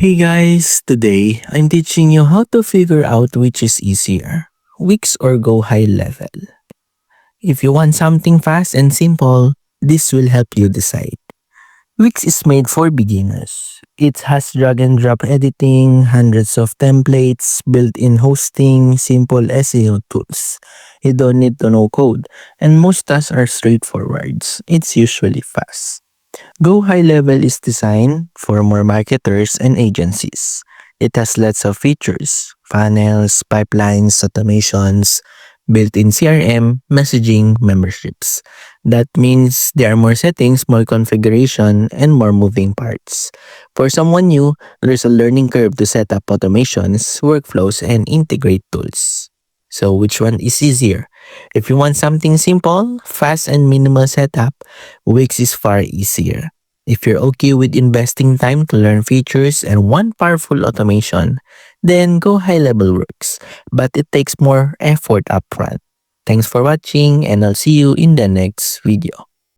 Hey guys, today I'm teaching you how to figure out which is easier, Wix or Go High Level. If you want something fast and simple, this will help you decide. Wix is made for beginners. It has drag and drop editing, hundreds of templates, built-in hosting, simple SEO tools. You don't need to know code, and most tasks are straightforward. It's usually fast. Go High Level is designed for more marketers and agencies. It has lots of features, funnels, pipelines, automations, built-in CRM, messaging, memberships. That means there are more settings, more configuration, and more moving parts. For someone new, there's a learning curve to set up automations, workflows, and integrate tools. So which one is easier? If you want something simple, fast, and minimal setup, Wix is far easier. If you're okay with investing time to learn features and one powerful automation, then Go High Level works, but it takes more effort upfront. Thanks for watching, and I'll see you in the next video.